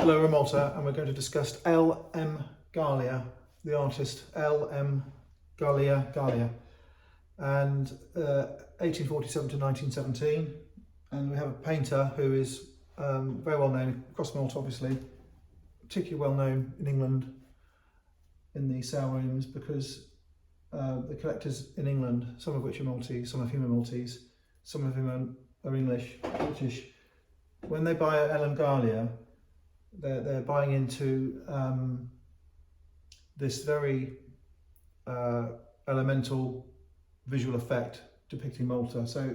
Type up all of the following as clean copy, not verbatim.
Hello, we're in Malta and we're going to discuss L.M. Galea, the artist L.M. Galea, and 1847 to 1917. And we have a painter who is very well known across Malta, obviously, particularly well known in England in the sale rooms because the collectors in England, some of which are Maltese, some of whom are Maltese, some of whom are English, British, when they buy L.M. Galea, they're buying into this very elemental visual effect depicting Malta. So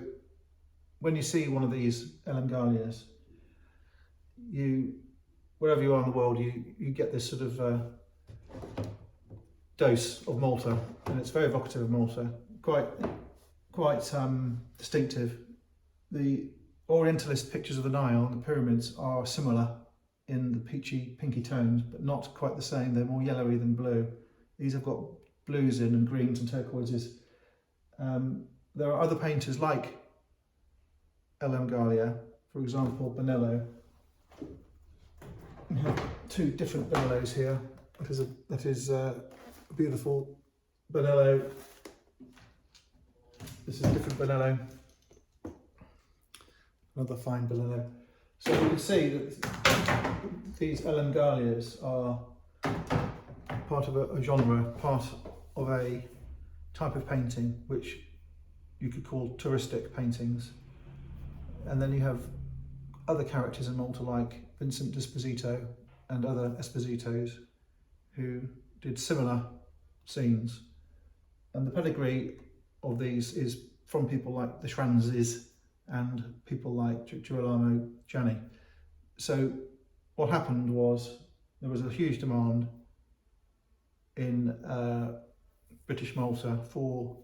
when you see one of these L.M. Galeas, wherever you are in the world, you get this sort of dose of Malta, and it's very evocative of Malta, quite distinctive. The Orientalist pictures of the Nile and the pyramids are similar in the peachy, pinky tones, but not quite the same. They're more yellowy than blue. These have got blues in and greens and turquoises. There are other painters like L.M. Galea, for example, Bonello. We have two different Bonellos here. That is a beautiful Bonello. This is a different Bonello. Another fine Bonello. So you can see that these L.M. Galeas are part of a genre, part of a type of painting which you could call touristic paintings. And then you have other characters in Malta like Vincent d'Esposito and other Espositos who did similar scenes. And the pedigree of these is from people like the Schranzes and people like Girolamo Gianni. So what happened was there was a huge demand in British Malta for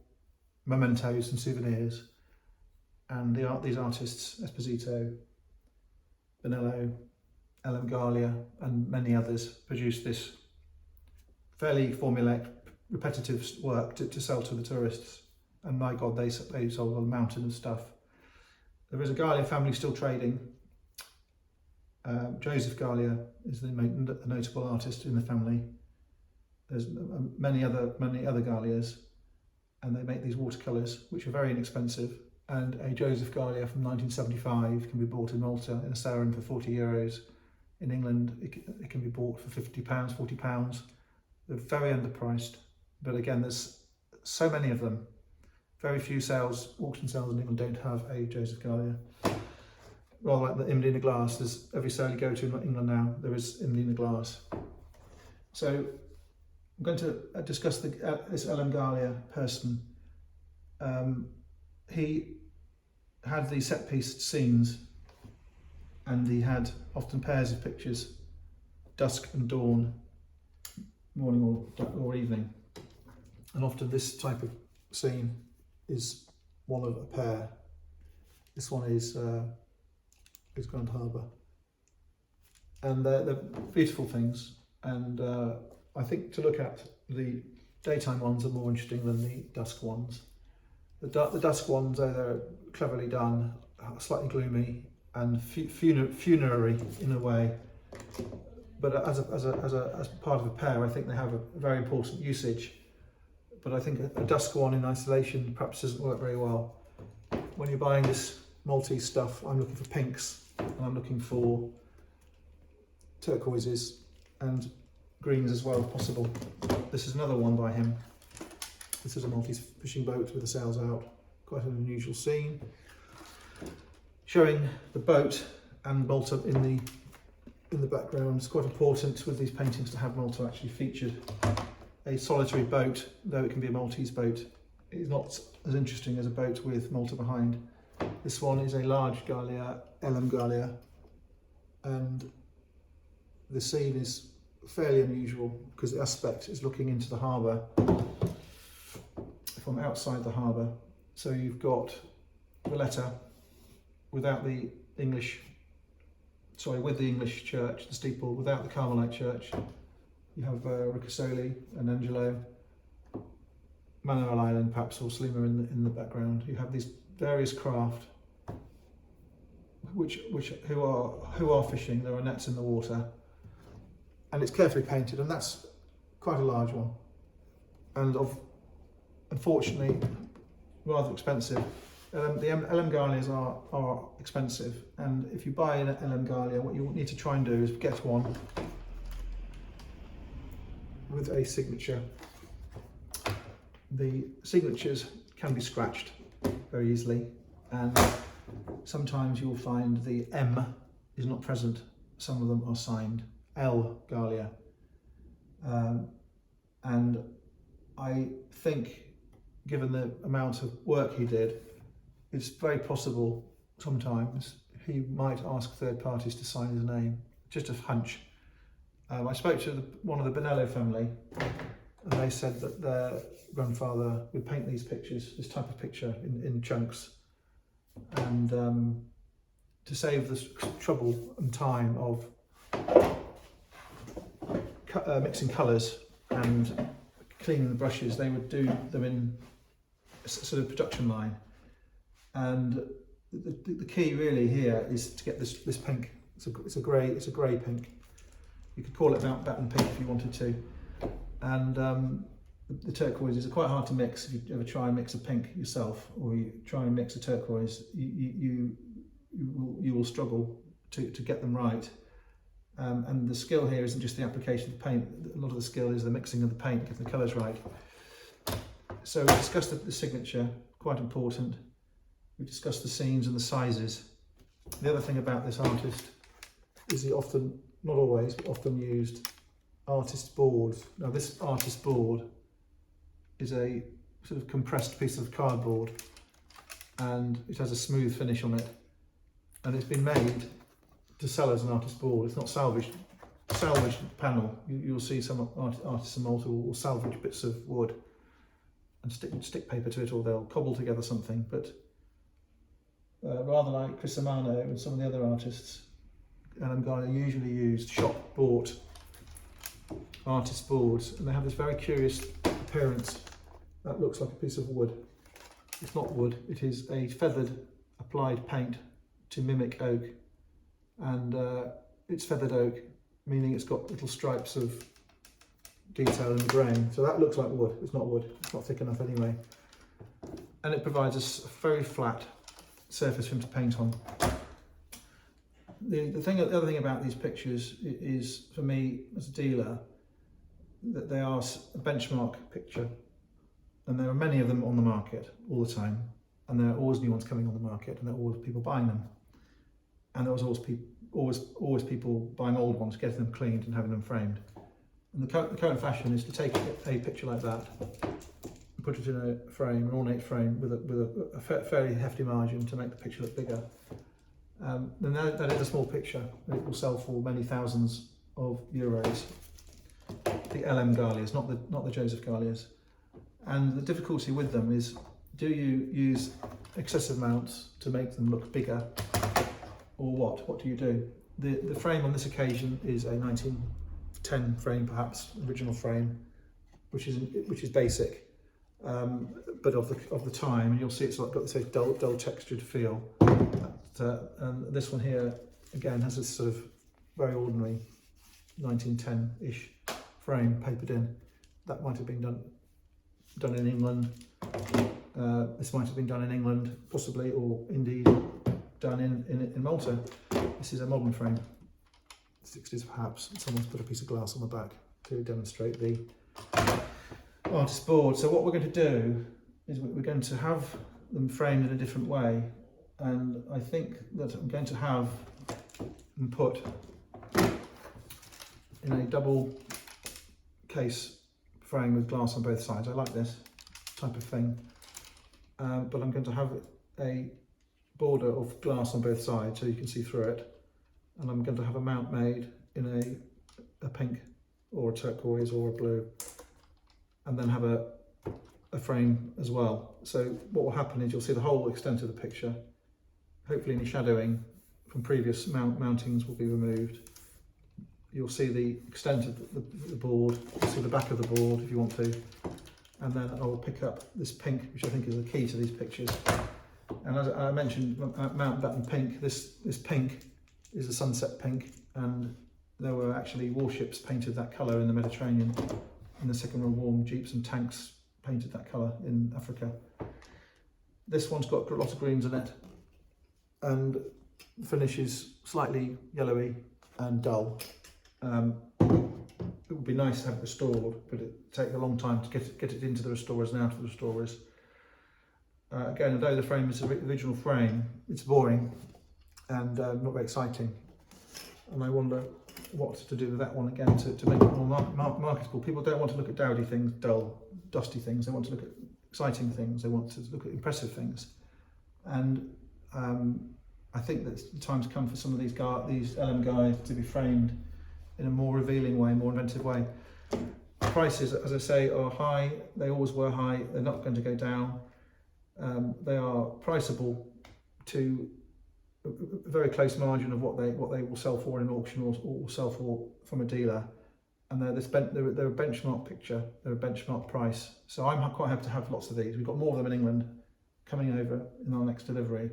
mementos and souvenirs, and these artists, Esposito, Bonello, L.M. Galea and many others, produced this fairly formulaic, repetitive work to sell to the tourists, and my God, they sold a mountain of stuff. There is a Galea family still trading. Joseph Galea is the notable artist in the family. There's many other Galeas, and they make these watercolours which are very inexpensive. And a Joseph Galea from 1975 can be bought in Malta in a sale room for €40. In England, it can be bought for £50, £40. They're very underpriced, but again, there's so many of them. Very few auction sales in England don't have a Joseph Galea. Rather like the Imlay in the glass, there's every sale you go to in England now, there is Imlay in the glass. So I'm going to discuss this L.M. Galea person. He had these set piece scenes, and he had often pairs of pictures, dusk and dawn, morning or evening. And often this type of scene is one of a pair. This one is Grand Harbour, and they're beautiful things. And I think to look at the daytime ones are more interesting than the dusk ones. The dusk ones, they're cleverly done, slightly gloomy and funerary in a way. But as part of a pair, I think they have a very important usage. But I think a dusk one in isolation perhaps doesn't work very well. When you're buying this Maltese stuff, I'm looking for pinks, and I'm looking for turquoises and greens as well, if possible. This is another one by him. This is a Maltese fishing boat with the sails out. Quite an unusual scene, showing the boat and Malta in the background. It's quite important with these paintings to have Malta actually featured. A solitary boat, though it can be a Maltese boat, is not as interesting as a boat with Malta behind. This one is a large Galea, L.M. Galea, and the scene is fairly unusual because the aspect is looking into the harbour from outside the harbour. So you've got Valletta without the English, with the English church, the steeple, without the Carmelite church. You have Ricasoli and Angelo, Manoel Island perhaps, or Slima in the background. You have these various craft who are fishing. There are nets in the water, and it's carefully painted, and that's quite a large one, and unfortunately rather expensive. The LM Galeas are expensive, and if you buy an LM Galea, what you need to try and do is get one with a signature. The signatures can be scratched very easily, and sometimes you'll find the M is not present. Some of them are signed L Galea, and I think, given the amount of work he did, it's very possible sometimes he might ask third parties to sign his name. Just a hunch. I spoke to one of the Bonello family, and they said that their grandfather would paint these pictures, this type of picture, in chunks, and to save the trouble and time of mixing colours and cleaning the brushes, they would do them in a sort of production line. And the key really here is to get this pink. It's a grey pink. You could call it Mountbatten pink if you wanted to. And the turquoises are quite hard to mix. If you ever try and mix a pink yourself, or you try and mix a turquoise, you will struggle to get them right. And the skill here isn't just the application of the paint. A lot of the skill is the mixing of the paint, getting the colours right. So we discussed the signature, quite important. We discussed the scenes and the sizes. The other thing about this artist is he often, not always, but often used artist boards. Now this artist board is a sort of compressed piece of cardboard, and it has a smooth finish on it, and it's been made to sell as an artist board. It's not salvaged panel. You'll see some artists in Malta will salvage bits of wood and stick paper to it, or they'll cobble together something, but rather like Chris Amano and some of the other artists, LM Galea usually used shop-bought artist boards, and they have this very curious appearance that looks like a piece of wood. It's not wood, it is a feathered applied paint to mimic oak, and it's feathered oak, meaning it's got little stripes of detail in the grain, so that looks like wood. It's not wood, it's not thick enough anyway, and it provides us a very flat surface for him to paint on. The other thing about these pictures is, for me as a dealer, that they are a benchmark picture, and there are many of them on the market all the time, and there are always new ones coming on the market, and there are always people buying them, and there was always people buying old ones, getting them cleaned and having them framed. And the current fashion is to take a picture like that, put it in a frame, an ornate frame with a fairly hefty margin to make the picture look bigger. Then that is a small picture, and it will sell for many thousands of euros. The LM Galeas, not the Joseph Galeas. And the difficulty with them is, do you use excessive amounts to make them look bigger, or what? What do you do? The frame on this occasion is a 1910 frame, perhaps original frame, which is basic. But of the time, and you'll see it's got this dull textured feel. And this one here again has this sort of very ordinary 1910-ish frame papered in. That might have been done in England. This might have been done in England, possibly, or indeed done in Malta. This is a modern frame, 60s perhaps. Someone's put a piece of glass on the back to demonstrate the artist board. So what we're going to do is we're going to have them framed in a different way, and I think that I'm going to have them put in a double case frame with glass on both sides. I like this type of thing, but I'm going to have a border of glass on both sides so you can see through it, and I'm going to have a mount made in a pink or a turquoise or a blue, and then have a frame as well. So what will happen is you'll see the whole extent of the picture. Hopefully any shadowing from previous mountings will be removed. You'll see the extent of the board, you'll see the back of the board if you want to, and then I will pick up this pink, which I think is the key to these pictures. And as I mentioned, Mountbatten pink, this pink is a sunset pink, and there were actually warships painted that colour in the Mediterranean in the Second World War. Jeeps and tanks painted that colour in Africa. This one's got lots of greens in it, and the finish is slightly yellowy and dull. It would be nice to have it restored, but it'd take a long time to get it into the restorers and out of the restorers. Again, although the frame is the original frame, it's boring and not very exciting. And I wonder what to do with that one again to make it more marketable. People don't want to look at dowdy things, dull, dusty things. They want to look at exciting things. They want to look at impressive things. And I think that the time's come for some of these LM guys to be framed in a more revealing way, more inventive way. Prices, as I say, are high. They always were high. They're not going to go down. They are priceable to a very close margin of what they will sell for in an auction or sell for from a dealer. And they're a benchmark picture. They're a benchmark price. So I'm quite happy to have lots of these. We've got more of them in England coming over in our next delivery.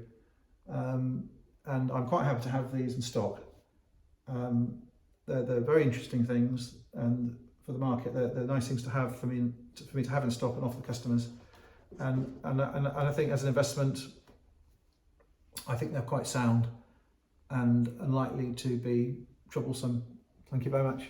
And I'm quite happy to have these in stock. They're very interesting things, and for the market, they're nice things to have for me to have in stock and offer customers. And I think as an investment, I think they're quite sound and unlikely to be troublesome. Thank you very much.